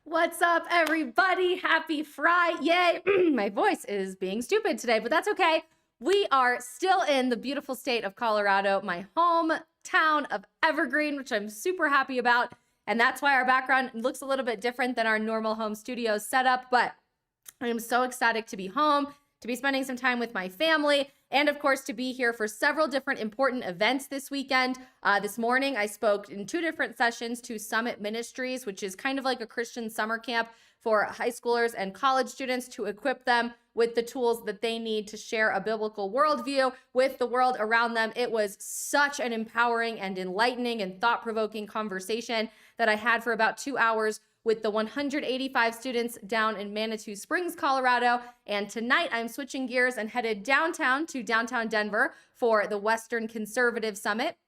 What's up, everybody? Happy Friday. Yay. My voice is being stupid today, but that's okay. We are still in the beautiful state of Colorado, my hometown of Evergreen, which I'm super happy about. And that's why our background looks a little bit different than our normal home studio setup. But I am so ecstatic to be home, to be spending some time with my family, and of course to be here for several different important events this weekend. This morning I spoke in 2 different sessions to Summit Ministries, which is kind of like a Christian summer camp for high schoolers and college students to equip them with the tools that they need to share a biblical worldview with the world around them. It was such an empowering and enlightening and thought-provoking conversation that I had for about 2 hours with the 185 students down in Manitou Springs, Colorado. And tonight I'm switching gears and headed downtown to downtown Denver for the Western Conservative Summit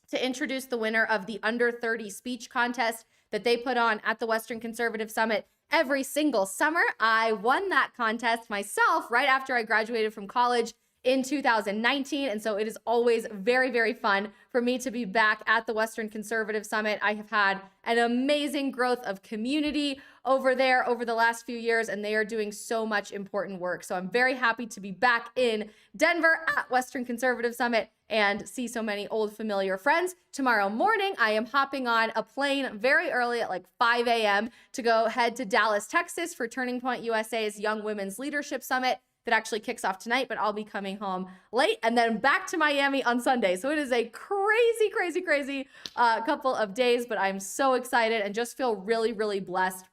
to introduce the winner of the Under 30 speech contest that they put on at the Western Conservative Summit every single summer. I won that contest myself right after I graduated from college in 2019. And so it is always very, very fun for me to be back at the Western Conservative Summit. I have had an amazing growth of community over there over the last few years, and they are doing so much important work. So I'm very happy to be back in Denver at Western Conservative Summit and see so many old familiar friends. Tomorrow morning, I am hopping on a plane very early at like 5 a.m. to go head to Dallas, Texas for Turning Point USA's Young Women's Leadership Summit that actually kicks off tonight, but I'll be coming home late and then back to Miami on Sunday. So it is a crazy couple of days, but I'm so excited and just feel really, really blessed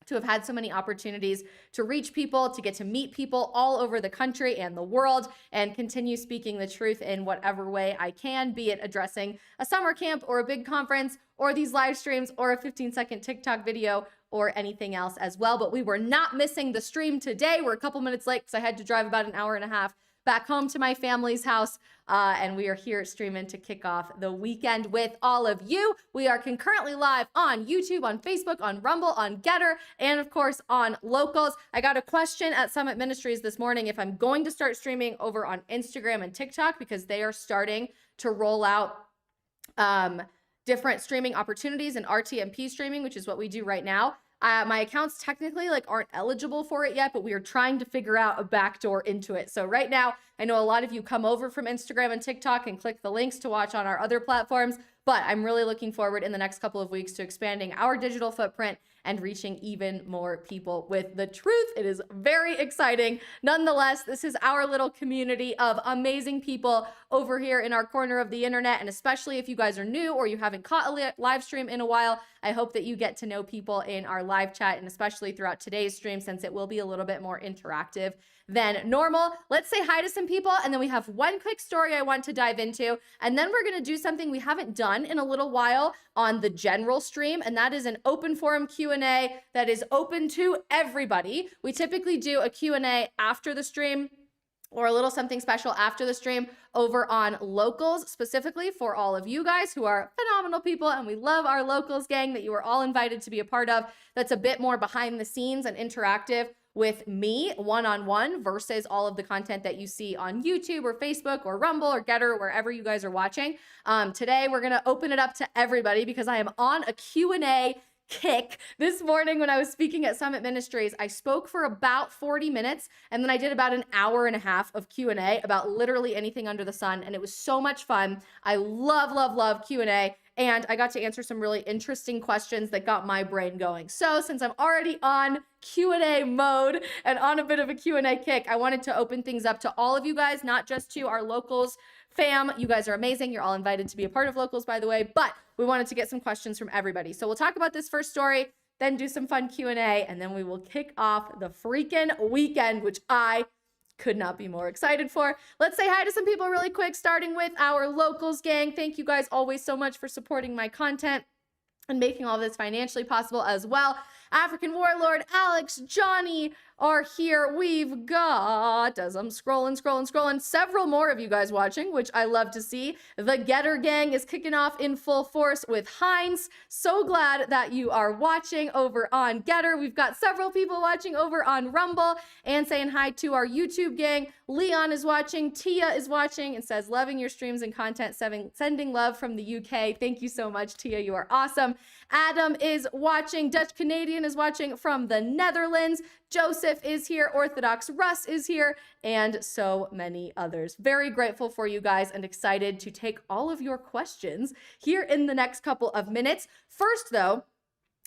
to have had so many opportunities to reach people, to get to meet people all over the country and the world, and continue speaking the truth in whatever way I can, be it addressing a summer camp or a big conference or these live streams or a 15-second TikTok video or anything else as well. But we were not missing the stream today. We're a couple minutes late because I had to drive about an hour and a half back home to my family's house. And we are here streaming to kick off the weekend with all of you. We are concurrently live on YouTube, on Facebook, on Rumble, on Getter, and of course on Locals. I got a question at Summit Ministries this morning if I'm going to start streaming over on Instagram and TikTok because they are starting to roll out different streaming opportunities and RTMP streaming, which is what we do right now. My accounts technically aren't eligible for it yet, but we are trying to figure out a backdoor into it. So right now, I know a lot of you come over from Instagram and TikTok and click the links to watch on our other platforms, but I'm really looking forward in the next couple of weeks to expanding our digital footprint and reaching even more people with the truth. It is very exciting. Nonetheless, this is our little community of amazing people over here in our corner of the internet. And especially if you guys are new or you haven't caught a live stream in a while, I hope that you get to know people in our live chat and especially throughout today's stream, since it will be a little bit more interactive than normal. Let's say hi to some people, and then we have one quick story I want to dive into, and then we're going to do something we haven't done in a little while on the general stream, and that is an open forum Q&A that is open to everybody. We typically do a Q&A after the stream or a little something special after the stream over on Locals, specifically for all of you guys who are phenomenal people, and we love our Locals gang that you are all invited to be a part of. That's a bit more behind the scenes and interactive with me one-on-one versus all of the content that you see on YouTube or Facebook or Rumble or Getter, wherever you guys are watching. Today, we're going to open it up to everybody because I am on a Q&A kick. This morning when I was speaking at Summit Ministries, I spoke for about 40 minutes and then I did about an hour and a half of Q&A about literally anything under the sun, and it was so much fun. I love Q&A, and I got to answer some really interesting questions that got my brain going. So since I'm already on Q&A mode and on a bit of a Q&A kick, I wanted to open things up to all of you guys, not just to our Locals fam. You guys are amazing. You're all invited to be a part of Locals, by the way, but we wanted to get some questions from everybody. So we'll talk about this first story, then do some fun Q&A, and then we will kick off the freaking weekend, which I could not be more excited for. Let's say hi to some people really quick, starting with our Locals gang. Thank you guys always so much for supporting my content and making all this financially possible as well. African Warlord, Alex, Johnny are here. We've got, as I'm scrolling, several more of you guys watching, which I love to see. The Getter gang is kicking off in full force with Heinz. So glad that you are watching over on Getter. We've got several people watching over on Rumble and saying hi to our YouTube gang. Leon is watching, Tia is watching and says, loving your streams and content, sending love from the UK. Thank you so much, Tia. You are awesome. Adam is watching. Dutch Canadian Morgan is watching from the Netherlands. Joseph is here. Orthodox Russ is here. And so many others. Very grateful for you guys and excited to take all of your questions here in the next couple of minutes. First, though,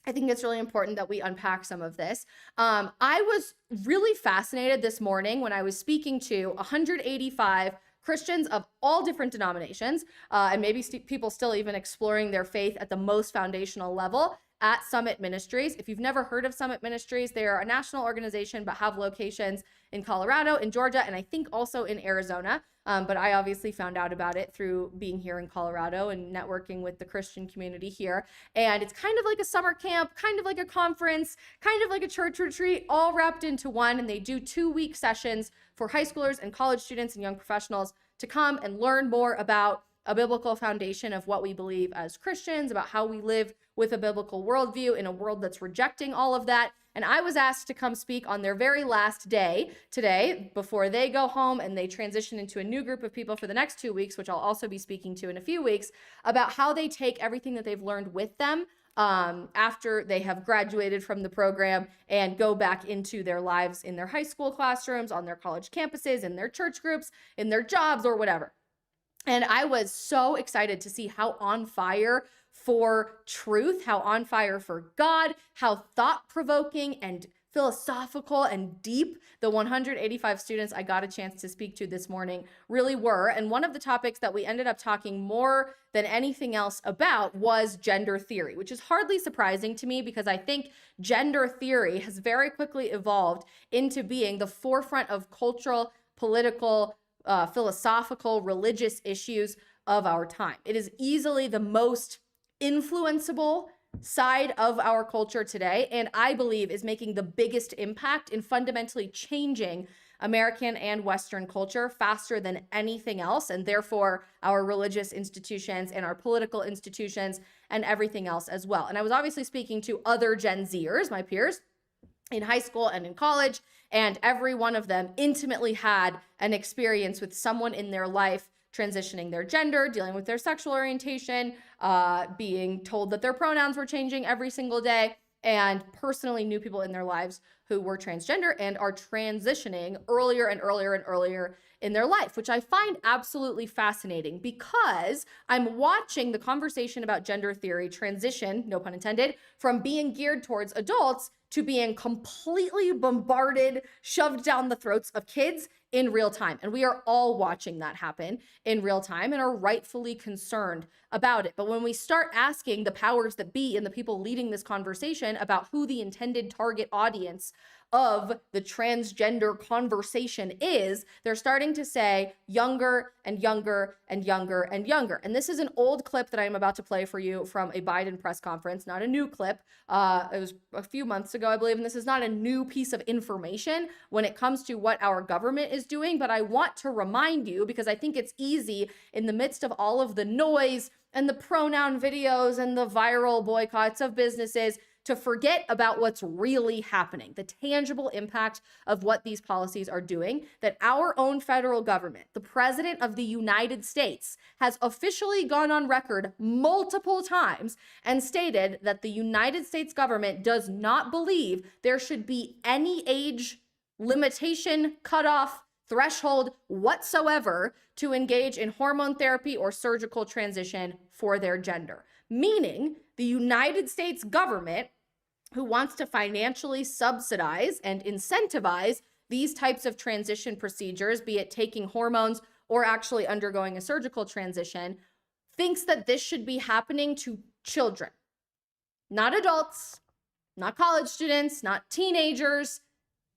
I think it's really important that we unpack some of this. I was really fascinated this morning when I was speaking to 185 Christians of all different denominations, and maybe people still even exploring their faith at the most foundational level at Summit Ministries. If you've never heard of Summit Ministries, they are a national organization but have locations in Colorado, in Georgia, and I think also in Arizona. But I obviously found out about it through being here in Colorado and networking with the Christian community here. And it's kind of like a summer camp, kind of like a conference, kind of like a church retreat, all wrapped into one. And they do 2-week sessions for high schoolers and college students and young professionals to come and learn more about a biblical foundation of what we believe as Christians, about how we live with a biblical worldview in a world that's rejecting all of that. And I was asked to come speak on their very last day today before they go home and they transition into a new group of people for the next 2 weeks, which I'll also be speaking to in a few weeks, about how they take everything that they've learned with them after they have graduated from the program and go back into their lives in their high school classrooms, on their college campuses, in their church groups, in their jobs, or whatever. And I was so excited to see how on fire for truth, how on fire for God, how thought-provoking and philosophical and deep the 185 students I got a chance to speak to this morning really were. And one of the topics that we ended up talking more than anything else about was gender theory, which is hardly surprising to me because I think gender theory has very quickly evolved into being the forefront of cultural, political, philosophical, religious issues of our time. It is easily the most influenceable side of our culture today, and I believe is making the biggest impact in fundamentally changing American and Western culture faster than anything else, and therefore our religious institutions and our political institutions and everything else as well. And I was obviously speaking to other Gen Zers, my peers, in high school and in college, and every one of them intimately had an experience with someone in their life transitioning their gender, dealing with their sexual orientation, being told that their pronouns were changing every single day, and personally knew people in their lives who were transgender and are transitioning earlier and earlier and earlier in their life, which I find absolutely fascinating because I'm watching the conversation about gender theory transition, no pun intended, from being geared towards adults to being completely bombarded, shoved down the throats of kids in real time. And we are all watching that happen in real time and are rightfully concerned about it. But when we start asking the powers that be and the people leading this conversation about who the intended target audience of the transgender conversation is, they're starting to say younger and younger and younger and younger. And this is an old clip that I'm about to play for you from a Biden press conference, not a new clip. It was a few months ago, I believe, and this is not a new piece of information when it comes to what our government is doing, but I want to remind you because I think it's easy in the midst of all of the noise and the pronoun videos and the viral boycotts of businesses to forget about what's really happening, the tangible impact of what these policies are doing, that our own federal government, the President of the United States, has officially gone on record multiple times and stated that the United States government does not believe there should be any age limitation, cutoff, threshold whatsoever to engage in hormone therapy or surgical transition for their gender. Meaning the United States government, who wants to financially subsidize and incentivize these types of transition procedures, be it taking hormones or actually undergoing a surgical transition, thinks that this should be happening to children, not adults, not college students, not teenagers,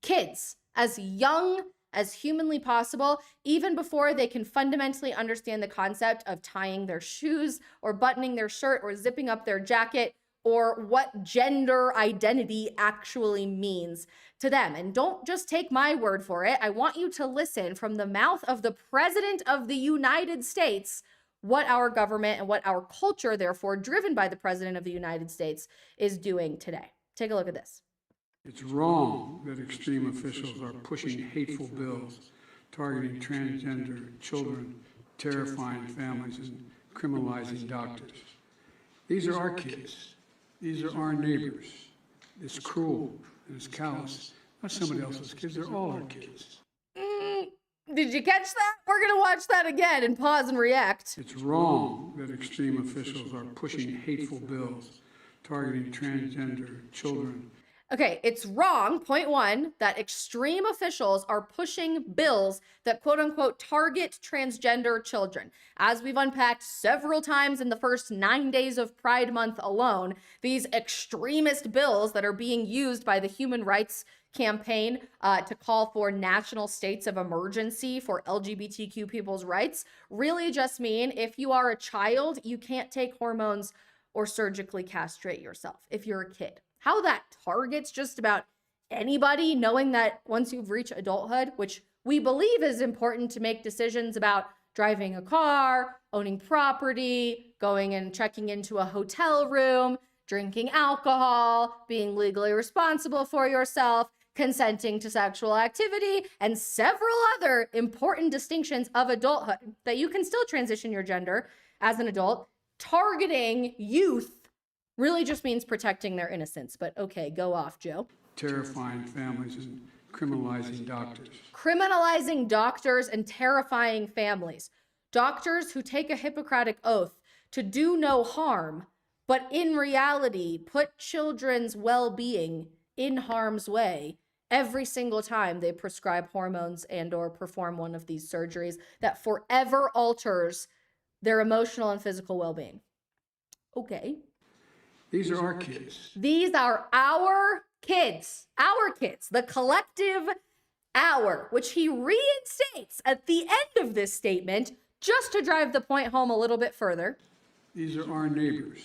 kids, as young as humanly possible, even before they can fundamentally understand the concept of tying their shoes or buttoning their shirt or zipping up their jacket or what gender identity actually means to them. And don't just take my word for it. I want you to listen from the mouth of the President of the United States what our government and what our culture, therefore driven by the President of the United States, is doing today. Take a look at this. It's wrong that extreme officials are pushing hateful bills targeting transgender children, terrifying families, and criminalizing doctors. These are our kids. These are our neighbors. It's cruel and it's callous. Not somebody else's kids, they're all our kids. Did you catch that? We're going to watch that again and pause and react. It's wrong that extreme officials are pushing hateful bills targeting transgender children. Okay, it's wrong, point one, that extreme officials are pushing bills that quote unquote target transgender children. As we've unpacked several times in the first 9 days of Pride Month alone, these extremist bills that are being used by the Human Rights Campaign to call for national states of emergency for LGBTQ people's rights really just mean if you are a child, you can't take hormones or surgically castrate yourself if you're a kid. How that targets just about anybody, knowing that once you've reached adulthood, which we believe is important to make decisions about driving a car, owning property, going and checking into a hotel room, drinking alcohol, being legally responsible for yourself, consenting to sexual activity, and several other important distinctions of adulthood that you can still transition your gender as an adult. Targeting youth really just means protecting their innocence. But okay, go off, Joe. Terrifying families and criminalizing doctors. Criminalizing doctors and terrifying families. Doctors who take a Hippocratic oath to do no harm, but in reality put children's well-being in harm's way every single time they prescribe hormones and or perform one of these surgeries that forever alters their emotional and physical well-being. Okay. These are our kids. These are our kids, the collective our, which he reinstates at the end of this statement just to drive the point home a little bit further. These are our neighbors.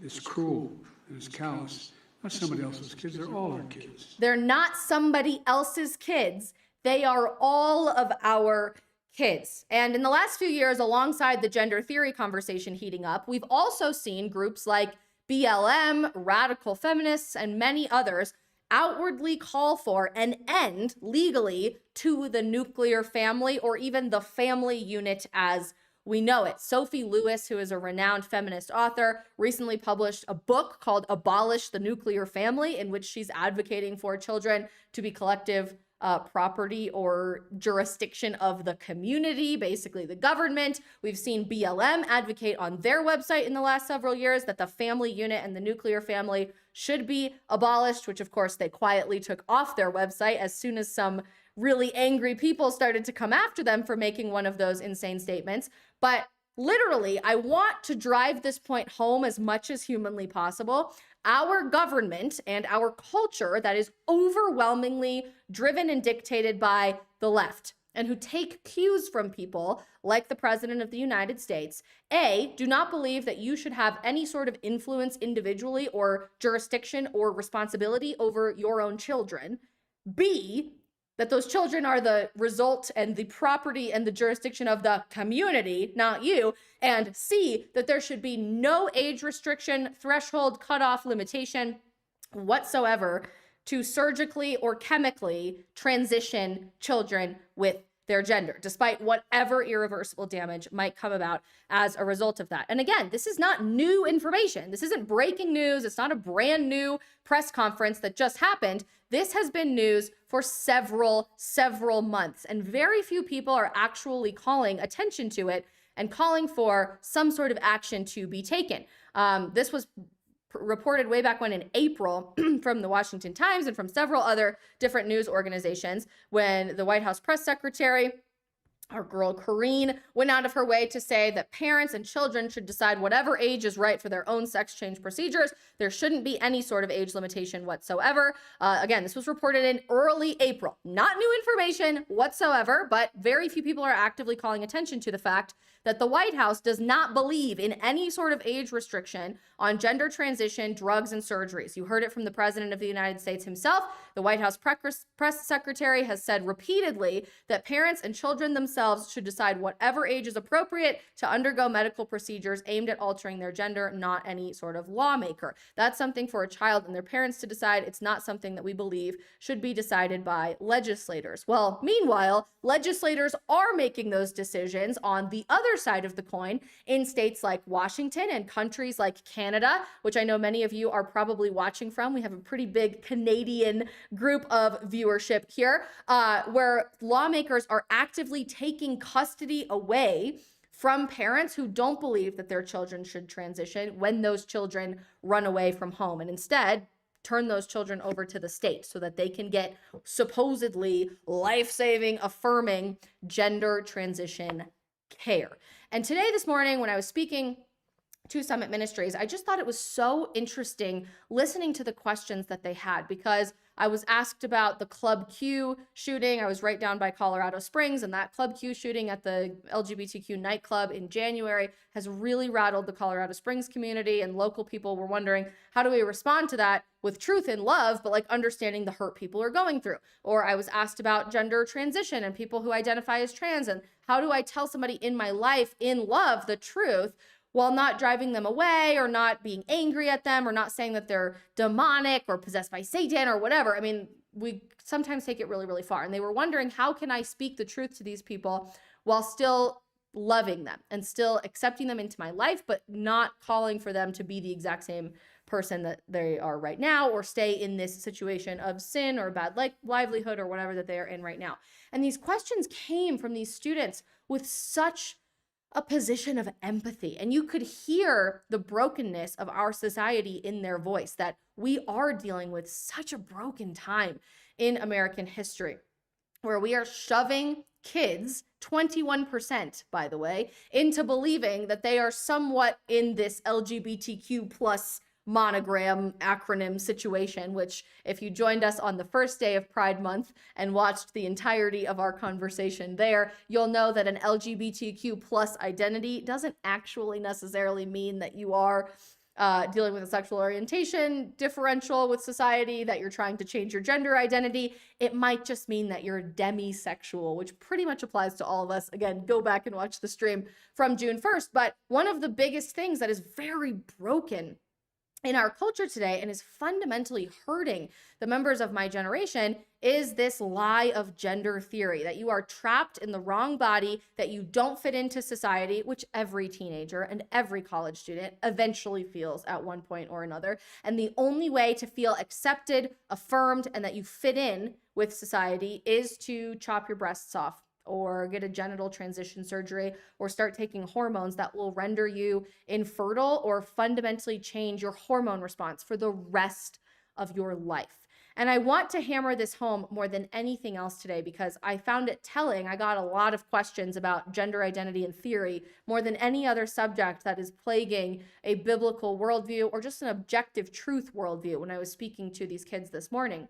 It's cruel and it's callous. Not somebody else's kids, they're all our kids. They're not somebody else's kids. They are all of our kids. And in the last few years, alongside the gender theory conversation heating up, we've also seen groups like BLM, Radical Feminists, and many others outwardly call for an end legally to the nuclear family or even the family unit as we know it. Sophie Lewis, who is a renowned feminist author, recently published a book called Abolish the Nuclear Family, in which she's advocating for children to be collective property or jurisdiction of the community, basically the government. We've seen BLM advocate on their website in the last several years that the family unit and the nuclear family should be abolished, which of course they quietly took off their website as soon as some really angry people started to come after them for making one of those insane statements. But literally, I want to drive this point home as much as humanly possible. Our government and our culture that is overwhelmingly driven and dictated by the left and who take cues from people like the President of the United States, A, do not believe that you should have any sort of influence individually or jurisdiction or responsibility over your own children. B, that those children are the result and the property and the jurisdiction of the community, not you. And C, that there should be no age restriction, threshold, cutoff, limitation whatsoever to surgically or chemically transition children with their gender, despite whatever irreversible damage might come about as a result of that. And again, this is not new information. This isn't breaking news. It's not a brand new press conference that just happened. This has been news for several months, and very few people are actually calling attention to it and calling for some sort of action to be taken. This was reported way back when in April from the Washington Times and from several other different news organizations when the White House press secretary, our girl Karine, went out of her way to say that parents and children should decide whatever age is right for their own sex change procedures. There shouldn't be any sort of age limitation whatsoever. Again, this was reported in early April. Not new information whatsoever, but very few people are actively calling attention to the fact that the White House does not believe in any sort of age restriction on gender transition, drugs, and surgeries. You heard it from the President of the United States himself. The White House press secretary has said repeatedly that parents and children themselves themselves should decide whatever age is appropriate to undergo medical procedures aimed at altering their gender, not any sort of lawmaker. That's something for a child and their parents to decide. It's not something that we believe should be decided by legislators. Well, meanwhile, legislators are making those decisions on the other side of the coin in states like Washington and countries like Canada, which I know many of you are probably watching from. We have a pretty big Canadian group of viewership here, where lawmakers are actively taking custody away from parents who don't believe that their children should transition when those children run away from home, and instead turn those children over to the state so that they can get supposedly life-saving, affirming gender transition care. And today, this morning, when I was speaking to Summit Ministries, I just thought it was so interesting listening to the questions that they had, because I was asked about the Club Q shooting. I was right down by Colorado Springs, and that Club Q shooting at the LGBTQ nightclub in January has really rattled the Colorado Springs community, and local people were wondering, how do we respond to that with truth and love, but like understanding the hurt people are going through? Or I was asked about gender transition and people who identify as trans, and how do I tell somebody in my life in love the truth while not driving them away or not being angry at them or not saying that they're demonic or possessed by Satan or whatever. I mean, we sometimes take it really, really far. And they were wondering, how can I speak the truth to these people while still loving them and still accepting them into my life, but not calling for them to be the exact same person that they are right now, or stay in this situation of sin or bad livelihood or whatever that they are in right now. And these questions came from these students with such a position of empathy, and you could hear the brokenness of our society in their voice, that we are dealing with such a broken time in American history, where we are shoving kids, 21%, by the way, into believing that they are somewhat in this LGBTQ plus monogram acronym situation, which if you joined us on the first day of Pride Month and watched the entirety of our conversation there, you'll know that an LGBTQ plus identity doesn't actually necessarily mean that you are dealing with a sexual orientation differential with society, that you're trying to change your gender identity. It might just mean that you're demisexual, which pretty much applies to all of us. Again, go back and watch the stream from June 1st. But one of the biggest things that is very broken in our culture today and is fundamentally hurting the members of my generation is this lie of gender theory, that you are trapped in the wrong body, that you don't fit into society, which every teenager and every college student eventually feels at one point or another. And the only way to feel accepted, affirmed, and that you fit in with society is to chop your breasts off, or get a genital transition surgery, or start taking hormones that will render you infertile or fundamentally change your hormone response for the rest of your life. And I want to hammer this home more than anything else today, because I found it telling. I got a lot of questions about gender identity and theory more than any other subject that is plaguing a biblical worldview or just an objective truth worldview when I was speaking to these kids this morning.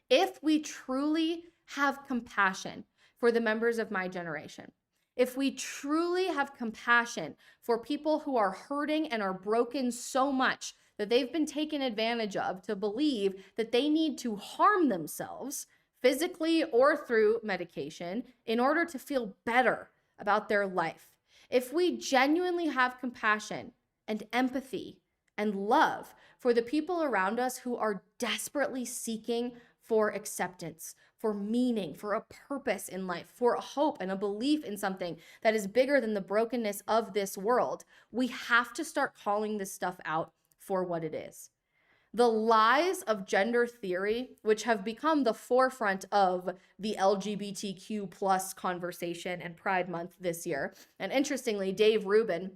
If we truly have compassion for the members of my generation, if we truly have compassion for people who are hurting and are broken so much that they've been taken advantage of to believe that they need to harm themselves physically or through medication in order to feel better about their life, if we genuinely have compassion and empathy and love for the people around us who are desperately seeking for acceptance, for meaning, for a purpose in life, for a hope and a belief in something that is bigger than the brokenness of this world, we have to start calling this stuff out for what it is. The lies of gender theory, which have become the forefront of the LGBTQ plus conversation and Pride Month this year. And interestingly, Dave Rubin,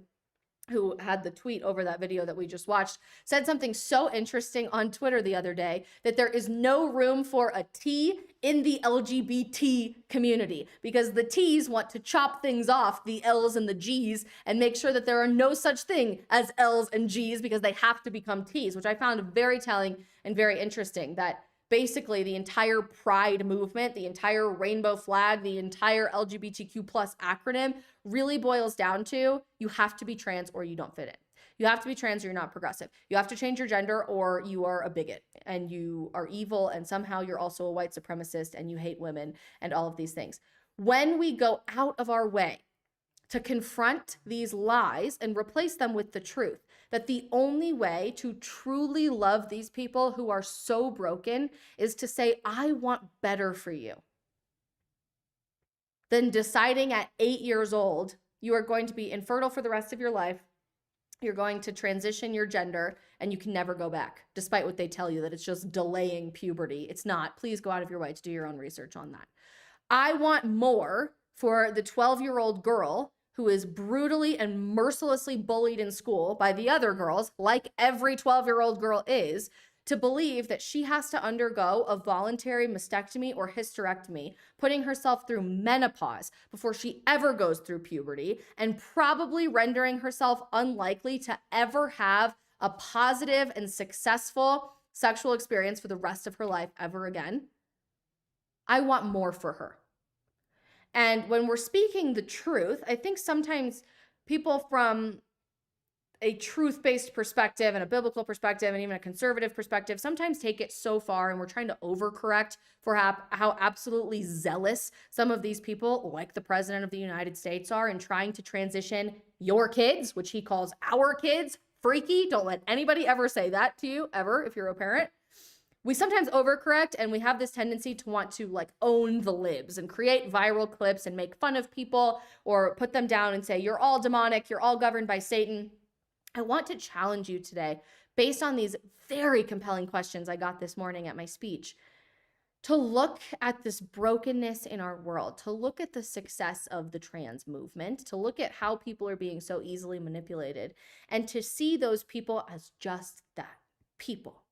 who had the tweet over that video that we just watched, said something so interesting on Twitter the other day, that there is no room for a T in the LGBT community, because the T's want to chop things off, the L's and the G's, and make sure that there are no such thing as L's and G's, because they have to become T's, which I found very telling and very interesting, that basically the entire Pride movement, the entire rainbow flag, the entire LGBTQ plus acronym really boils down to, you have to be trans or you don't fit in. You have to be trans or you're not progressive. You have to change your gender or you are a bigot and you are evil, and somehow you're also a white supremacist and you hate women and all of these things. When we go out of our way to confront these lies and replace them with the truth, that the only way to truly love these people who are so broken is to say, I want better for you. Then deciding at 8 years old, you are going to be infertile for the rest of your life. You're going to transition your gender and you can never go back, despite what they tell you that it's just delaying puberty. It's not. Please go out of your way to do your own research on that. I want more for the 12-year-old girl who is brutally and mercilessly bullied in school by the other girls, like every 12-year-old girl is, to believe that she has to undergo a voluntary mastectomy or hysterectomy, putting herself through menopause before she ever goes through puberty, and probably rendering herself unlikely to ever have a positive and successful sexual experience for the rest of her life ever again. I want more for her. And when we're speaking the truth, I think sometimes people from a truth-based perspective and a biblical perspective and even a conservative perspective sometimes take it so far, and we're trying to overcorrect for how absolutely zealous some of these people, like the President of the United States, are in trying to transition your kids, which he calls our kids, freaky. Don't let anybody ever say that to you, ever, if you're a parent. We sometimes overcorrect, and we have this tendency to want to like own the libs and create viral clips and make fun of people or put them down and say, you're all demonic, you're all governed by Satan. I want to challenge you today, based on these very compelling questions I got this morning at my speech, to look at this brokenness in our world, to look at the success of the trans movement, to look at how people are being so easily manipulated, and to see those people as just that, people.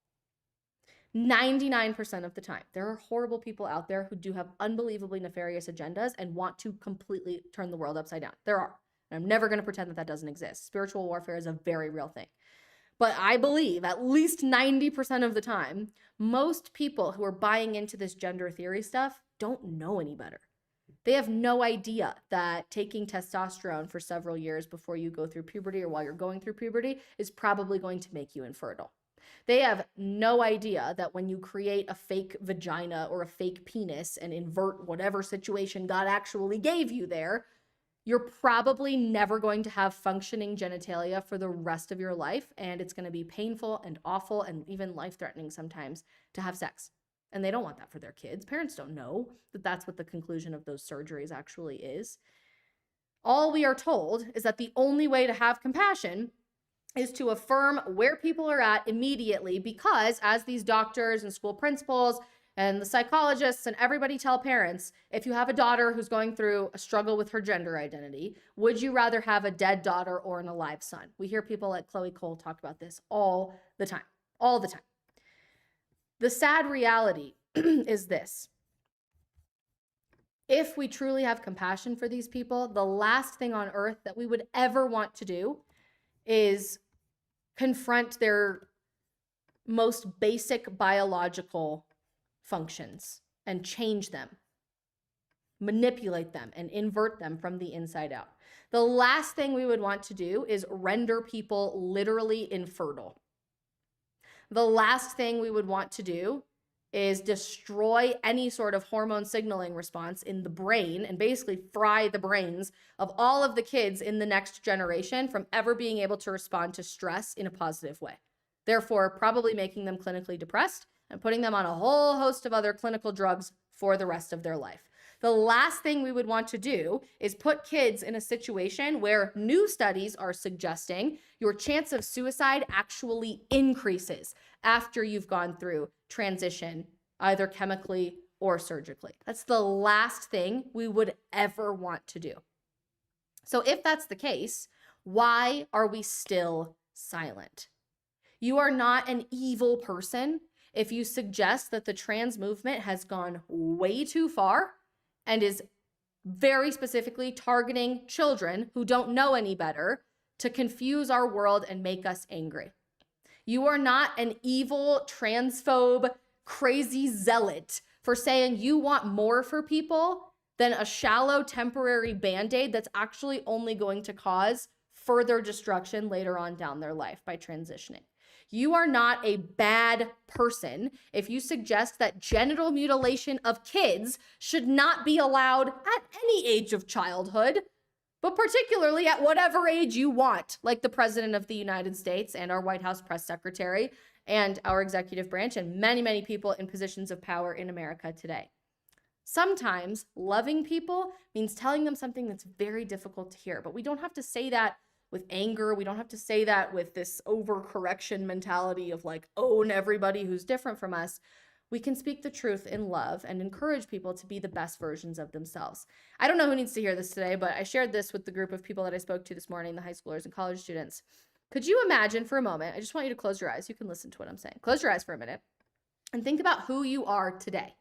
99% of the time, there are horrible people out there who do have unbelievably nefarious agendas and want to completely turn the world upside down. There are. And I'm never going to pretend that that doesn't exist. Spiritual warfare is a very real thing. But I believe at least 90% of the time, most people who are buying into this gender theory stuff don't know any better. They have no idea that taking testosterone for several years before you go through puberty or while you're going through puberty is probably going to make you infertile. They have no idea that when you create a fake vagina or a fake penis and invert whatever situation God actually gave you there, you're probably never going to have functioning genitalia for the rest of your life, and it's going to be painful and awful and even life-threatening sometimes to have sex. And they don't want that for their kids. Parents don't know that that's what the conclusion of those surgeries actually is. All we are told is that the only way to have compassion is to affirm where people are at immediately, because as these doctors and school principals and the psychologists and everybody tell parents, if you have a daughter who's going through a struggle with her gender identity, would you rather have a dead daughter or an alive son? We hear people like Chloe Cole talk about this all the time. The sad reality is this. If we truly have compassion for these people, the last thing on earth that we would ever want to do is confront their most basic biological functions and change them, manipulate them, and invert them from the inside out. The last thing we would want to do is render people literally infertile. The last thing we would want to do is destroy any sort of hormone signaling response in the brain and basically fry the brains of all of the kids in the next generation from ever being able to respond to stress in a positive way. Therefore, probably making them clinically depressed and putting them on a whole host of other clinical drugs for the rest of their life. The last thing we would want to do is put kids in a situation where new studies are suggesting your chance of suicide actually increases after you've gone through transition, either chemically or surgically. That's the last thing we would ever want to do. So if that's the case, why are we still silent? You are not an evil person if you suggest that the trans movement has gone way too far and is very specifically targeting children who don't know any better to confuse our world and make us angry. You are not an evil, transphobe, crazy zealot for saying you want more for people than a shallow temporary band-aid that's actually only going to cause further destruction later on down their life by transitioning. You are not a bad person if you suggest that genital mutilation of kids should not be allowed at any age of childhood, but particularly at whatever age you want, like the President of the United States and our White House press secretary and our executive branch and many, many people in positions of power in America today. Sometimes loving people means telling them something that's very difficult to hear, but we don't have to say that with anger. We don't have to say that with this overcorrection mentality of like, own everybody who's different from us. We can speak the truth in love and encourage people to be the best versions of themselves. I don't know who needs to hear this today, but I shared this with the group of people that I spoke to this morning, the high schoolers and college students. Could you imagine for a moment, I just want you to close your eyes. You can listen to what I'm saying. Close your eyes for a minute and think about who you are today.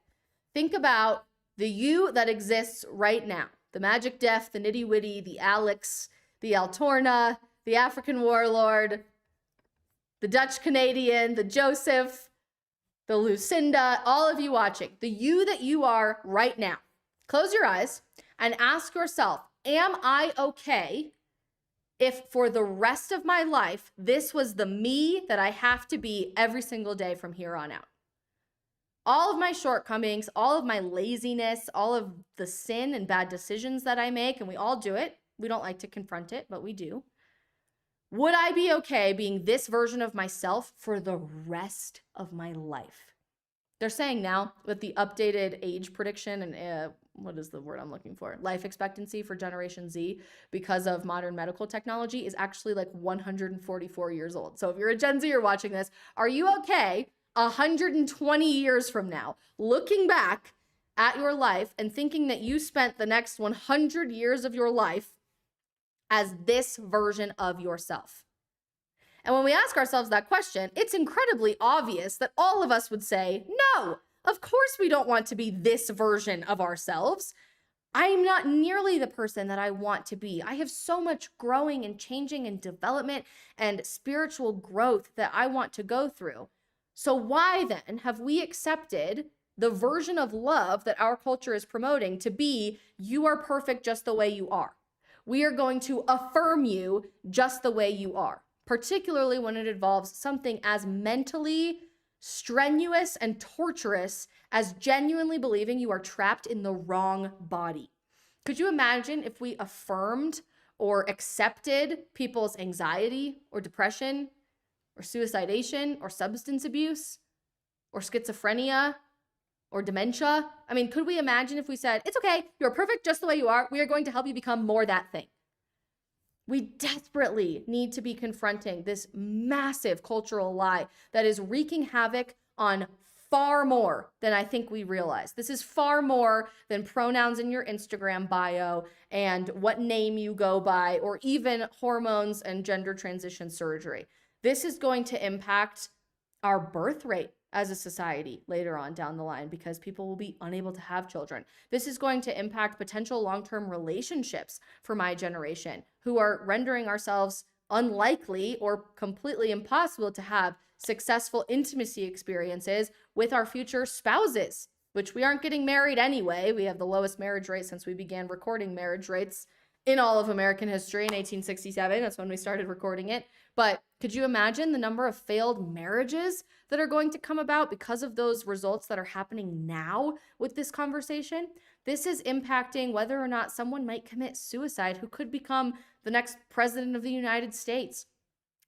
Think about the you that exists right now, the Magic Deaf, the Nitty Witty, the Alex, the Altorna, the African Warlord, the Dutch Canadian, the Joseph, the Lucinda, all of you watching, the you that you are right now. Close your eyes and ask yourself, am I okay if for the rest of my life, this was the me that I have to be every single day from here on out? All of my shortcomings, all of my laziness, all of the sin and bad decisions that I make, and we all do it. We don't like to confront it, but we do. Would I be okay being this version of myself for the rest of my life? They're saying now with the updated age prediction and what is the word I'm looking for? Life expectancy for Generation Z because of modern medical technology is actually like 144 years old. So if you're a Gen Z, you're watching this, are you okay 120 years from now, looking back at your life and thinking that you spent the next 100 years of your life as this version of yourself? And when we ask ourselves that question, it's incredibly obvious that all of us would say, no, of course we don't want to be this version of ourselves. I'm not nearly the person that I want to be. I have so much growing and changing and development and spiritual growth that I want to go through. So why then have we accepted the version of love that our culture is promoting to be, you are perfect just the way you are? We are going to affirm you just the way you are, particularly when it involves something as mentally strenuous and torturous as genuinely believing you are trapped in the wrong body. Could you imagine if we affirmed or accepted people's anxiety or depression or suicidation or substance abuse or schizophrenia or dementia? I mean, could we imagine if we said, it's okay, you're perfect just the way you are. We are going to help you become more that thing. We desperately need to be confronting this massive cultural lie that is wreaking havoc on far more than I think we realize. This is far more than pronouns in your Instagram bio and what name you go by, or even hormones and gender transition surgery. This is going to impact our birth rate as a society later on down the line because people will be unable to have children. This is going to impact potential long-term relationships for my generation who are rendering ourselves unlikely or completely impossible to have successful intimacy experiences with our future spouses, which we aren't getting married anyway. We have the lowest marriage rate since we began recording marriage rates in all of American history in 1867. That's when we started recording it. But could you imagine the number of failed marriages that are going to come about because of those results that are happening now with this conversation? This is impacting whether or not someone might commit suicide who could become the next president of the United States,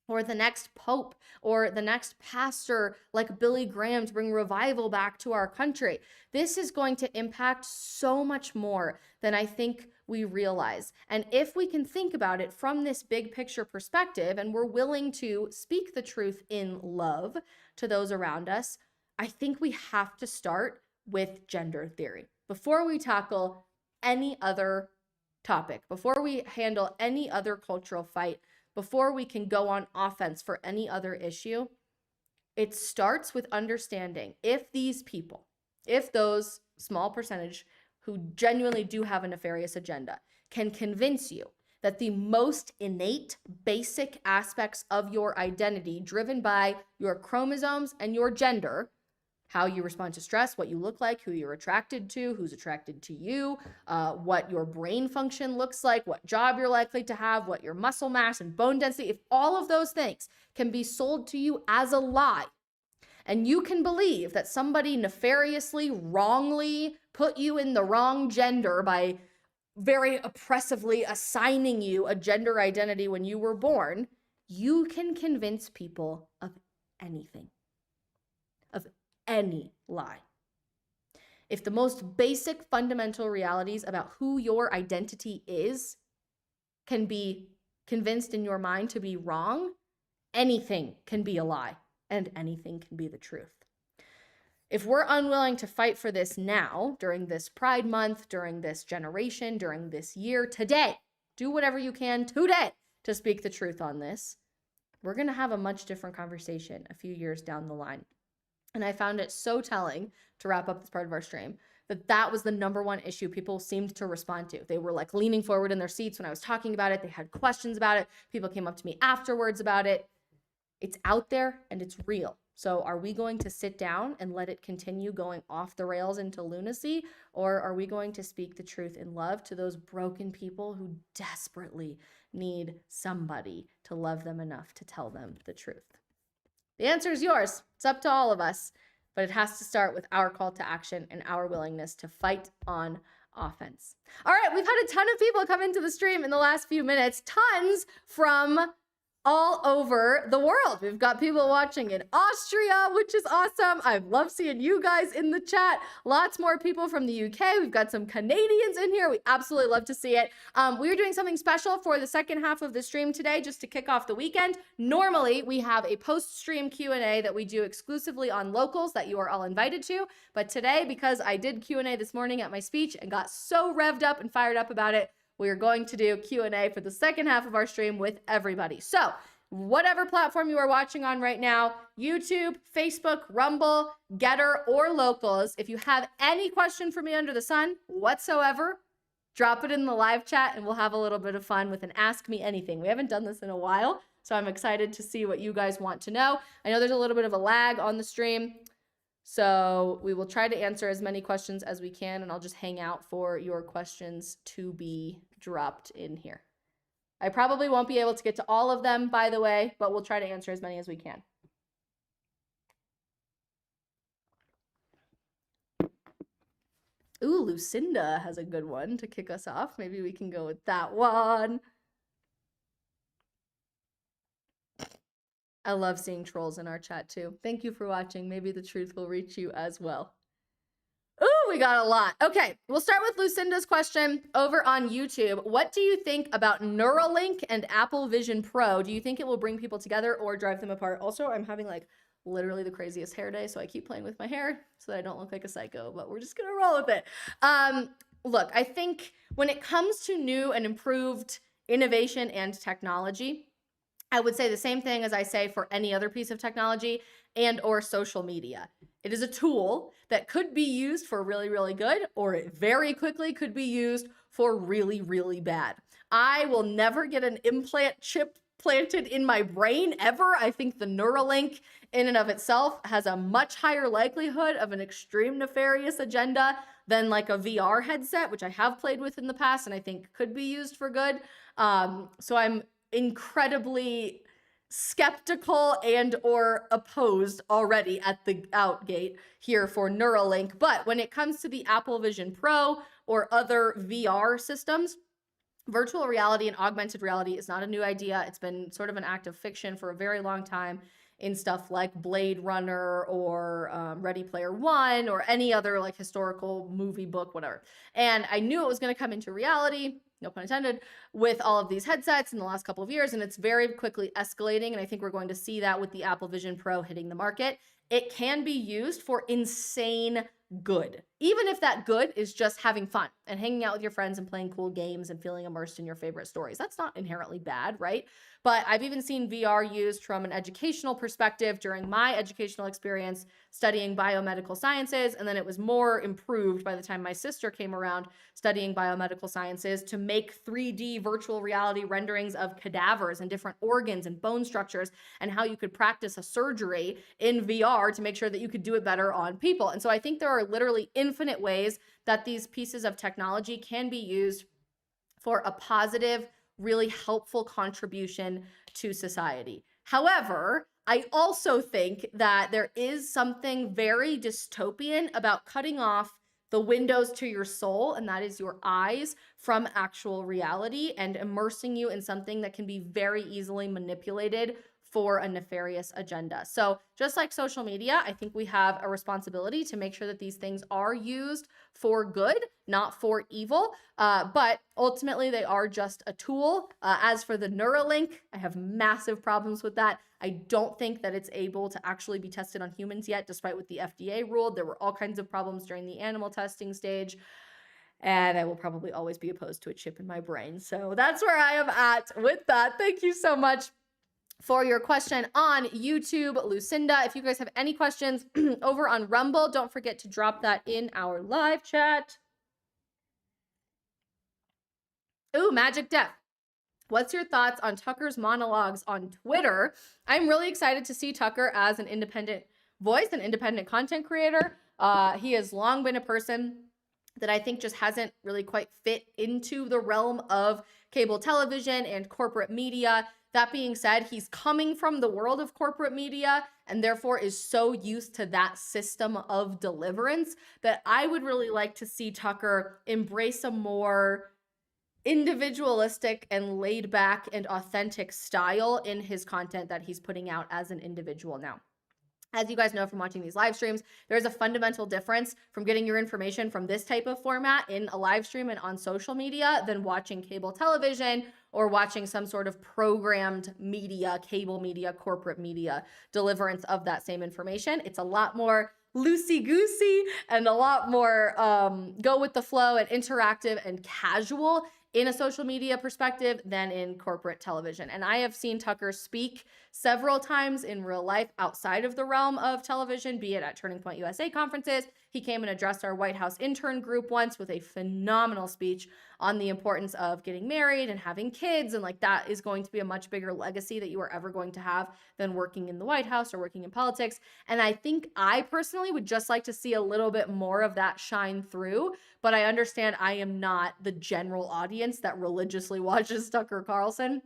or the next pope, or the next pastor like Billy Graham to bring revival back to our country. This is going to impact so much more than I think we realize. And if we can think about it from this big picture perspective, and we're willing to speak the truth in love to those around us, I think we have to start with gender theory. Before we tackle any other topic, before we handle any other cultural fight, before we can go on offense for any other issue, it starts with understanding if these people, if those small percentage who genuinely do have a nefarious agenda can convince you that the most innate, basic aspects of your identity, driven by your chromosomes and your gender, how you respond to stress, what you look like, who you're attracted to, who's attracted to you, what your brain function looks like, what job you're likely to have, what your muscle mass and bone density, if all of those things can be sold to you as a lie, and you can believe that somebody nefariously, wrongly put you in the wrong gender by very oppressively assigning you a gender identity when you were born, you can convince people of anything, of any lie. If the most basic fundamental realities about who your identity is can be convinced in your mind to be wrong, anything can be a lie and anything can be the truth. If we're unwilling to fight for this now, during this Pride Month, during this generation, during this year, today, do whatever you can today to speak the truth on this, we're going to have a much different conversation a few years down the line. And I found it so telling, to wrap up this part of our stream, that was the number one issue people seemed to respond to. They were like leaning forward in their seats when I was talking about it. They had questions about it. People came up to me afterwards about it. It's out there and it's real. So are we going to sit down and let it continue going off the rails into lunacy? Or are we going to speak the truth in love to those broken people who desperately need somebody to love them enough to tell them the truth? The answer is yours. It's up to all of us, but it has to start with our call to action and our willingness to fight on offense. All right, we've had a ton of people come into the stream in the last few minutes, tons from all over the world. We've got people watching in Austria, which is awesome. I love seeing you guys in the chat. Lots more people from the UK. We've got some Canadians in here. We absolutely love to see it. We are doing something special for the second half of the stream today, just to kick off the weekend. Normally, we have a post-stream Q&A that we do exclusively on locals that you are all invited to. But today, because I did Q&A this morning at my speech and got so revved up and fired up about it, we are going to do Q&A for the second half of our stream with everybody. So whatever platform you are watching on right now, YouTube, Facebook, Rumble, Getter, or Locals, if you have any question for me under the sun whatsoever, drop it in the live chat and we'll have a little bit of fun with an Ask Me Anything. We haven't done this in a while, so I'm excited to see what you guys want to know. I know there's a little bit of a lag on the stream, so we will try to answer as many questions as we can, and I'll just hang out for your questions to be dropped in here. I probably won't be able to get to all of them, by the way, but we'll try to answer as many as we can. Ooh, Lucinda has a good one to kick us off. Maybe we can go with that one. I love seeing trolls in our chat too. Thank you for watching. Maybe the truth will reach you as well. Ooh, we got a lot. Okay, we'll start with Lucinda's question over on YouTube. What do you think about Neuralink and Apple Vision Pro? Do you think it will bring people together or drive them apart? Also, I'm having like literally the craziest hair day, so I keep playing with my hair so that I don't look like a psycho, but we're just gonna roll with it. Look, I think when it comes to new and improved innovation and technology, I would say the same thing as I say for any other piece of technology and or social media. It is a tool that could be used for really, really good, or it very quickly could be used for really, really bad. I will never get an implant chip planted in my brain ever. I think the Neuralink in and of itself has a much higher likelihood of an extreme nefarious agenda than like a VR headset, which I have played with in the past and I think could be used for good. So I'm incredibly skeptical and or opposed already at the outgate here for Neuralink. But when it comes to the Apple Vision Pro or other VR systems, virtual reality and augmented reality is not a new idea. It's been sort of an act of fiction for a very long time in stuff like Blade Runner or Ready Player One or any other like historical movie, book, whatever. And I knew it was going to come into reality, no pun intended, with all of these headsets in the last couple of years, and it's very quickly escalating, and I think we're going to see that with the Apple Vision Pro hitting the market. It can be used for insane good, even if that good is just having fun and hanging out with your friends and playing cool games and feeling immersed in your favorite stories. That's not inherently bad, right? But I've even seen VR used from an educational perspective during my educational experience studying biomedical sciences, and then it was more improved by the time my sister came around studying biomedical sciences to make 3D virtual reality renderings of cadavers and different organs and bone structures and how you could practice a surgery in VR are to make sure that you could do it better on people. And so I think there are literally infinite ways that these pieces of technology can be used for a positive, really helpful contribution to society. However, I also think that there is something very dystopian about cutting off the windows to your soul, and that is your eyes, from actual reality and immersing you in something that can be very easily manipulated for a nefarious agenda. So just like social media, I think we have a responsibility to make sure that these things are used for good, not for evil. But ultimately, they are just a tool. As for the Neuralink, I have massive problems with that. I don't think that it's able to actually be tested on humans yet, despite what the FDA ruled. There were all kinds of problems during the animal testing stage. And I will probably always be opposed to a chip in my brain. So that's where I am at with that. Thank you so much for your question on YouTube, Lucinda. If you guys have any questions over on Rumble, don't forget to drop that in our live chat. Ooh, Magic Death. What's your thoughts on Tucker's monologues on Twitter? I'm really excited to see Tucker as an independent voice, an independent content creator. He has long been a person that I think just hasn't really quite fit into the realm of cable television and corporate media. That being said, he's coming from the world of corporate media and therefore is so used to that system of deliverance that I would really like to see Tucker embrace a more individualistic and laid back and authentic style in his content that he's putting out as an individual now. As you guys know from watching these live streams, there's a fundamental difference from getting your information from this type of format in a live stream and on social media than watching cable television or watching some sort of programmed media, cable media, corporate media deliverance of that same information. It's a lot more loosey-goosey and a lot more go with the flow and interactive and casual in a social media perspective than in corporate television. And I have seen Tucker speak several times in real life outside of the realm of television, be it at Turning Point USA conferences. He came and addressed our White House intern group once with a phenomenal speech on the importance of getting married and having kids. And like that is going to be a much bigger legacy that you are ever going to have than working in the White House or working in politics. And I think I personally would just like to see a little bit more of that shine through. But I understand I am not the general audience that religiously watches Tucker Carlson.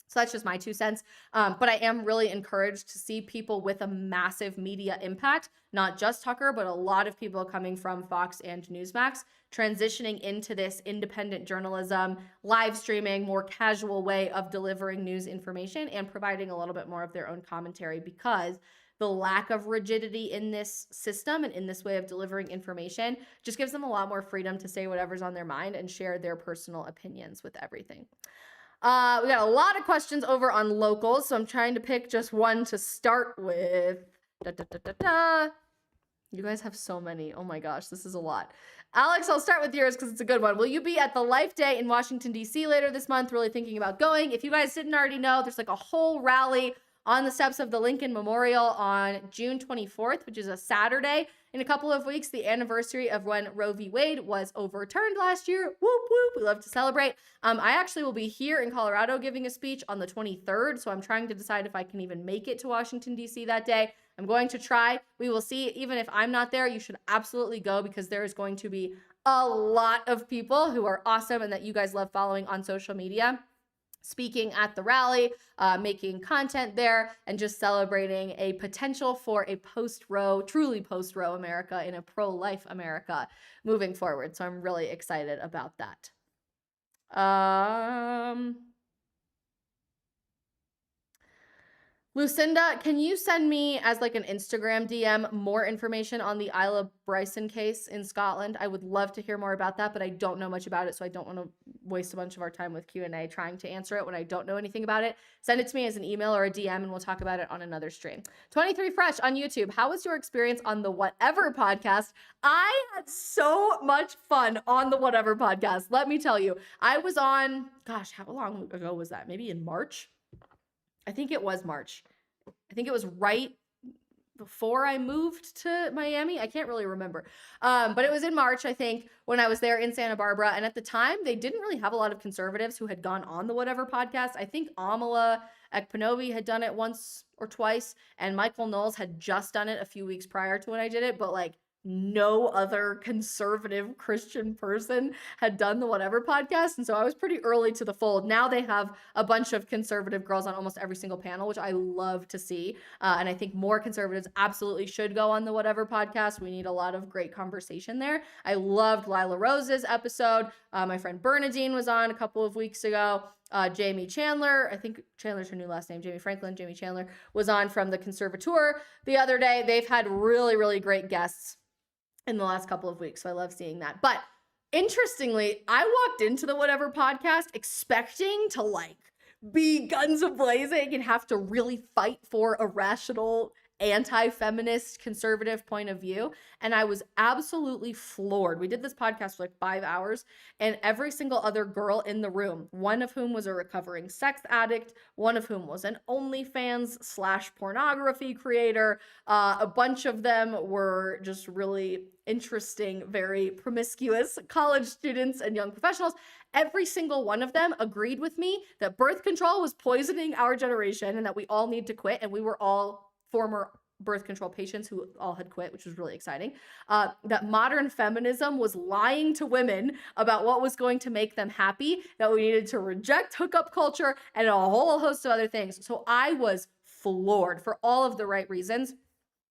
So that's just my 2 cents. But I am really encouraged to see people with a massive media impact, not just Tucker, but a lot of people coming from Fox and Newsmax, transitioning into this independent journalism, live streaming, more casual way of delivering news information and providing a little bit more of their own commentary, because the lack of rigidity in this system and in this way of delivering information just gives them a lot more freedom to say whatever's on their mind and share their personal opinions with everything. We got a lot of questions over on locals, so I'm trying to pick just one to start with. You guys have so many. Oh my gosh, this is a lot. Alex, I'll start with yours because it's a good one. Will you be at the Life Day in Washington, D.C. later this month? Really thinking about going. If you guys didn't already know, there's like a whole rally on the steps of the Lincoln Memorial on June 24th, which is a Saturday. In a couple of weeks, the anniversary of when Roe v. Wade was overturned last year. Whoop, whoop. We love to celebrate. I actually will be here in Colorado giving a speech on the 23rd, so I'm trying to decide if I can even make it to Washington, D.C. that day. I'm going to try. We will see. Even if I'm not there, you should absolutely go because there is going to be a lot of people who are awesome and that you guys love following on social media, speaking at the rally, making content there, and just celebrating a potential for a post-Roe, truly post-Roe America and a pro-life America moving forward. So I'm really excited about that. Lucinda, can you send me as like an Instagram DM more information on the Isla Bryson case in Scotland? I would love to hear more about that, but I don't know much about it, so I don't want to waste a bunch of our time with Q&A trying to answer it when I don't know anything about it. Send it to me as an email or a DM, and we'll talk about it on another stream. 23 Fresh on YouTube. How was your experience on the Whatever podcast? I had so much fun on the Whatever podcast. Let me tell you, I was on, gosh, how long ago was that? Maybe in March? I think it was March. I think it was right before I moved to Miami. I can't really remember. But it was in March, I think, when I was there in Santa Barbara. And at the time, they didn't really have a lot of conservatives who had gone on the Whatever podcast. I think Amala Ekpanovi had done it once or twice, and Michael Knowles had just done it a few weeks prior to when I did it. But like, no other conservative Christian person had done the Whatever podcast. And so I was pretty early to the fold. Now they have a bunch of conservative girls on almost every single panel, which I love to see. And I think more conservatives absolutely should go on the Whatever podcast. We need a lot of great conversation there. I loved Lila Rose's episode. My friend Bernadine was on a couple of weeks ago. Jamie Chandler, I think Chandler's her new last name, Jamie Chandler was on from the Conservateur the other day. They've had really, really great guests in the last couple of weeks. So I love seeing that. But interestingly, I walked into the Whatever podcast expecting to like be guns a-blazing and have to really fight for a rational, anti-feminist, conservative point of view. And I was absolutely floored. We did this podcast for like 5 hours, and every single other girl in the room, one of whom was a recovering sex addict, one of whom was an OnlyFans/pornography creator. A bunch of them were just really interesting, very promiscuous college students and young professionals. Every single one of them agreed with me that birth control was poisoning our generation and that we all need to quit. And we were all former birth control patients who all had quit, which was really exciting. That modern feminism was lying to women about what was going to make them happy, that we needed to reject hookup culture and a whole host of other things. So I was floored for all of the right reasons.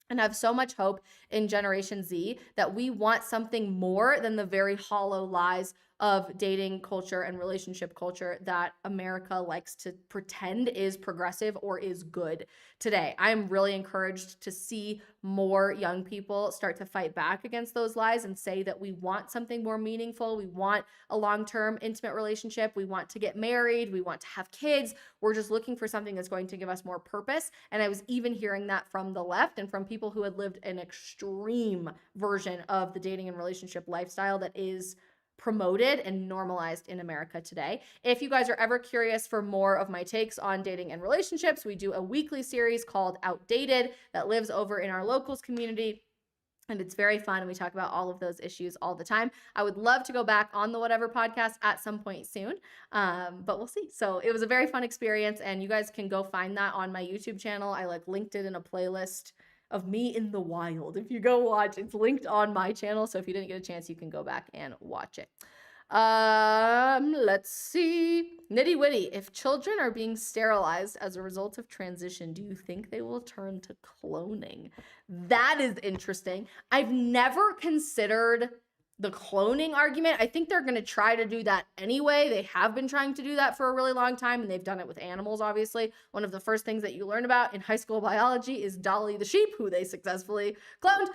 And I have so much hope in Generation Z that we want something more than the very hollow lies of dating culture and relationship culture that America likes to pretend is progressive or is good today. I'm really encouraged to see more young people start to fight back against those lies and say that we want something more meaningful. We want a long-term intimate relationship. We want to get married. We want to have kids. We're just looking for something that's going to give us more purpose. And I was even hearing that from the left and from people who had lived an extreme version of the dating and relationship lifestyle that is promoted and normalized in America today. If you guys are ever curious for more of my takes on dating and relationships, we do a weekly series called Outdated that lives over in our locals community. And it's very fun, and we talk about all of those issues all the time. I would love to go back on the Whatever podcast at some point soon, but we'll see. So it was a very fun experience, and you guys can go find that on my YouTube channel. I like linked it in a playlist of me in the wild. If you go watch, it's linked on my channel. So if you didn't get a chance, you can go back and watch it. Let's see. Nitty witty. If children are being sterilized as a result of transition, do you think they will turn to cloning? That is interesting. I've never considered the cloning argument. I think they're going to try to do that anyway. They have been trying to do that for a really long time, and they've done it with animals, obviously. One of the first things that you learn about in high school biology is Dolly the sheep, who they successfully cloned.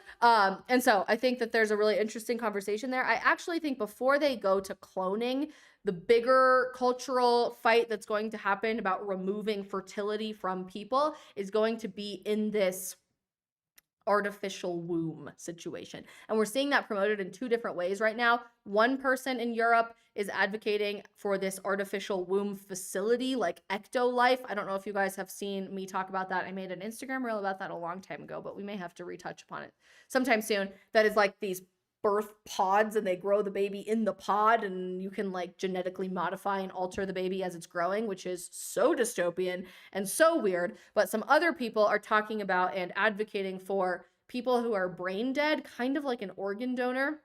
And so I think that there's a really interesting conversation there. I actually think before they go to cloning, the bigger cultural fight that's going to happen about removing fertility from people is going to be in this artificial womb situation. And we're seeing that promoted in two different ways right now. One person in Europe is advocating for this artificial womb facility like Ecto-Life. I don't know if you guys have seen me talk about that. I made an Instagram reel about that a long time ago, but we may have to retouch upon it sometime soon. That is like these birth pods, and they grow the baby in the pod, and you can like genetically modify and alter the baby as it's growing, which is so dystopian and so weird. But some other people are talking about and advocating for people who are brain dead, kind of like an organ donor,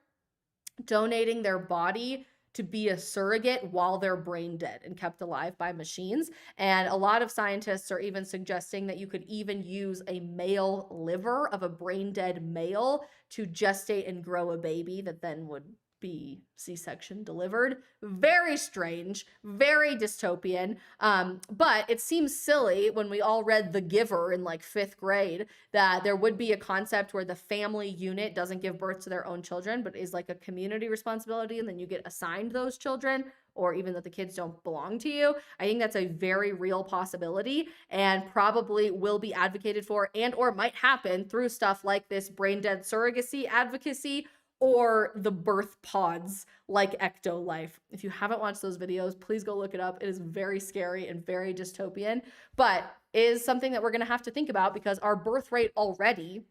donating their body to be a surrogate while they're brain dead and kept alive by machines. And a lot of scientists are even suggesting that you could even use a male liver of a brain dead male to gestate and grow a baby that then would be C-section delivered. Very strange, very dystopian. But it seems silly when we all read The Giver in like 5th grade that there would be a concept where the family unit doesn't give birth to their own children, but is like a community responsibility, and then you get assigned those children, or even that the kids don't belong to you. I think that's a very real possibility and probably will be advocated for and or might happen through stuff like this brain dead surrogacy advocacy, or the birth pods like Ecto-Life. If you haven't watched those videos, please go look it up. It is very scary and very dystopian. But is something that we're going to have to think about, because our birth rate already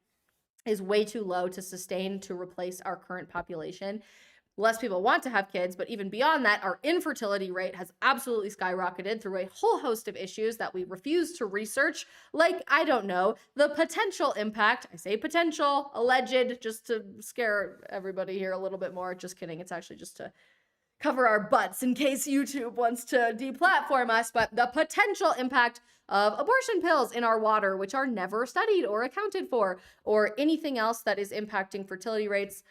is way too low to sustain, to replace our current population. Less people want to have kids, but even beyond that, our infertility rate has absolutely skyrocketed through a whole host of issues that we refuse to research, like, I don't know, the potential impact, I say potential, alleged, just to scare everybody here a little bit more, just kidding, it's actually just to cover our butts in case YouTube wants to deplatform us, but the potential impact of abortion pills in our water, which are never studied or accounted for, or anything else that is impacting fertility rates,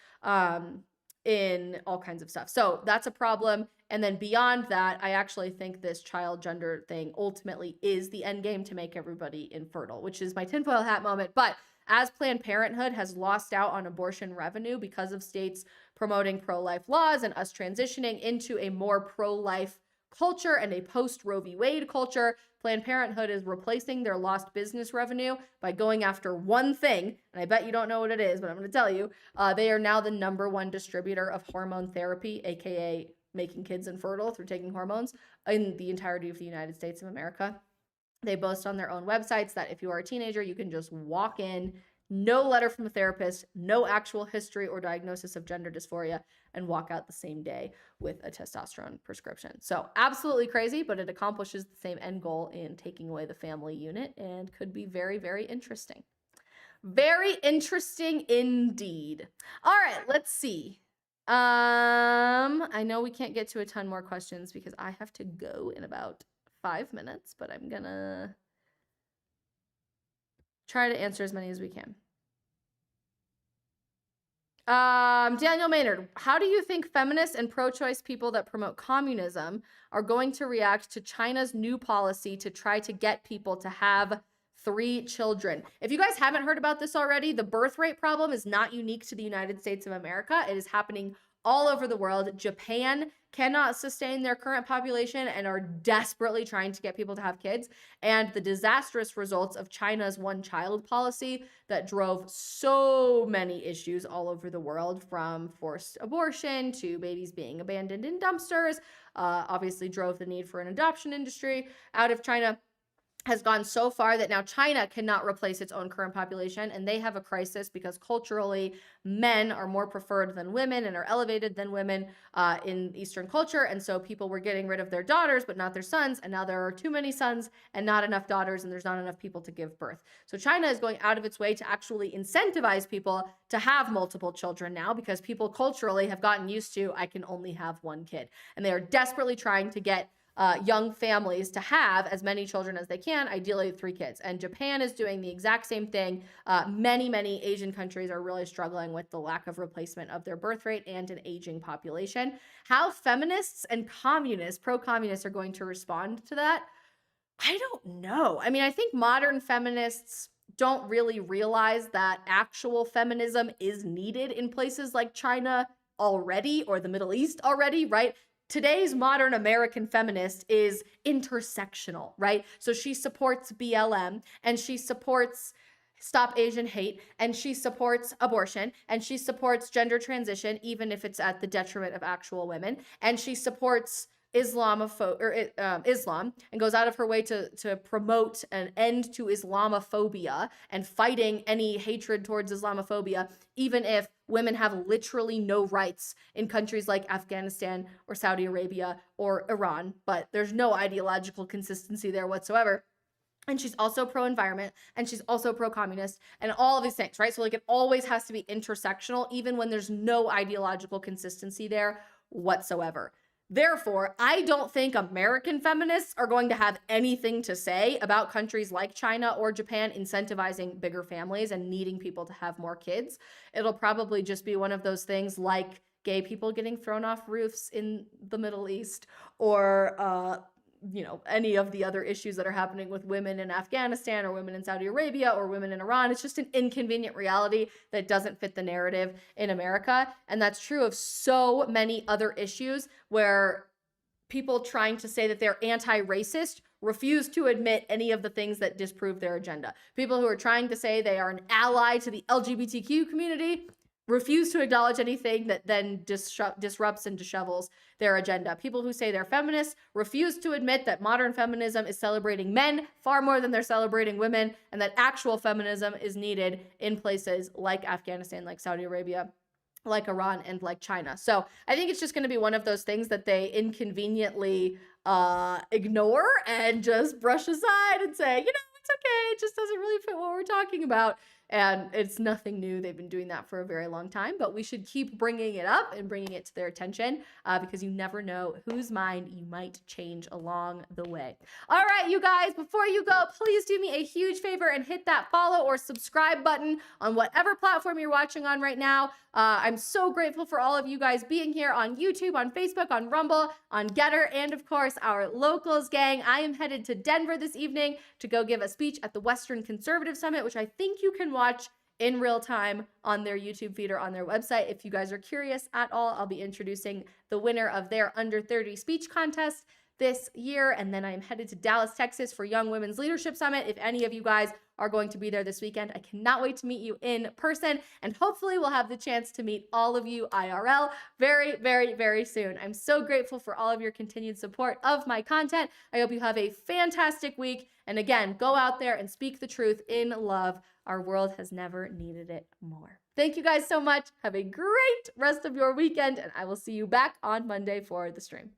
in all kinds of stuff. So that's a problem. And then beyond that, I actually think this child gender thing ultimately is the end game to make everybody infertile, which is my tinfoil hat moment. But as Planned Parenthood has lost out on abortion revenue because of states promoting pro-life laws and us transitioning into a more pro-life culture and a post-Roe v. Wade culture, Planned Parenthood is replacing their lost business revenue by going after one thing, and I bet you don't know what it is, but I'm going to tell you. They are now the #1 distributor of hormone therapy, aka making kids infertile through taking hormones, in the entirety of the United States of America. They boast on their own websites that if you are a teenager, you can just walk in, no letter from a therapist, no actual history or diagnosis of gender dysphoria, and walk out the same day with a testosterone prescription. So absolutely crazy, but it accomplishes the same end goal in taking away the family unit, and could be very, very interesting. Very interesting indeed. All right, let's see. I know we can't get to a ton more questions because I have to go in about 5 minutes, but I'm gonna try to answer as many as we can. Daniel Maynard, how do you think feminists and pro-choice people that promote communism are going to react to China's new policy to try to get people to have 3 children? If you guys haven't heard about this already, the birth rate problem is not unique to the United States of America. It is happening all over the world. Japan cannot sustain their current population and are desperately trying to get people to have kids. And the disastrous results of China's one-child policy that drove so many issues all over the world, from forced abortion to babies being abandoned in dumpsters, obviously drove the need for an adoption industry out of China, has gone so far that now China cannot replace its own current population, and they have a crisis because culturally men are more preferred than women and are elevated than women in Eastern culture. And so people were getting rid of their daughters but not their sons, and now there are too many sons and not enough daughters, and there's not enough people to give birth. So China is going out of its way to actually incentivize people to have multiple children now, because people culturally have gotten used to, I can only have one kid, and they are desperately trying to get young families to have as many children as they can, ideally 3 kids. And Japan is doing the exact same thing. Many Asian countries are really struggling with the lack of replacement of their birth rate and an aging population. How feminists and communists, pro-communists, are going to respond to that, I don't know. I mean, I think modern feminists don't really realize that actual feminism is needed in places like China already, or the Middle East already, right? Today's modern American feminist is intersectional, right? So she supports BLM, and she supports Stop Asian Hate, and she supports abortion, and she supports gender transition, even if it's at the detriment of actual women, and she supports Islam, and goes out of her way to promote an end to Islamophobia and fighting any hatred towards Islamophobia, even if women have literally no rights in countries like Afghanistan or Saudi Arabia or Iran, but there's no ideological consistency there whatsoever. And she's also pro-environment, and she's also pro-communist, and all of these things, right? So like it always has to be intersectional, even when there's no ideological consistency there whatsoever. Therefore, I don't think American feminists are going to have anything to say about countries like China or Japan incentivizing bigger families and needing people to have more kids. It'll probably just be one of those things like gay people getting thrown off roofs in the Middle East, or any of the other issues that are happening with women in Afghanistan or women in Saudi Arabia or women in Iran. It's just an inconvenient reality that doesn't fit the narrative in America. And that's true of so many other issues where people trying to say that they're anti-racist refuse to admit any of the things that disprove their agenda. People who are trying to say they are an ally to the LGBTQ community refuse to acknowledge anything that then disrupts and dishevels their agenda. People who say they're feminists refuse to admit that modern feminism is celebrating men far more than they're celebrating women, and that actual feminism is needed in places like Afghanistan, like Saudi Arabia, like Iran, and like China. So I think it's just going to be one of those things that they inconveniently ignore and just brush aside and say, you know, it's okay, it just doesn't really fit what we're talking about. And it's nothing new. They've been doing that for a very long time, but we should keep bringing it up and bringing it to their attention because you never know whose mind you might change along the way. All right, you guys, before you go, please do me a huge favor and hit that follow or subscribe button on whatever platform you're watching on right now. I'm so grateful for all of you guys being here on YouTube, on Facebook, on Rumble, on Getter, and of course, our locals gang. I am headed to Denver this evening to go give a speech at the Western Conservative Summit, which I think you can watch in real time on their YouTube feed or on their website. If you guys are curious at all, I'll be introducing the winner of their under 30 speech contest this year. And then I am headed to Dallas, Texas for Young Women's Leadership Summit. If any of you guys are going to be there this weekend, I cannot wait to meet you in person. And hopefully we'll have the chance to meet all of you IRL very, very, very soon. I'm so grateful for all of your continued support of my content. I hope you have a fantastic week. And again, go out there and speak the truth in love. Our world has never needed it more. Thank you guys so much. Have a great rest of your weekend, and I will see you back on Monday for the stream.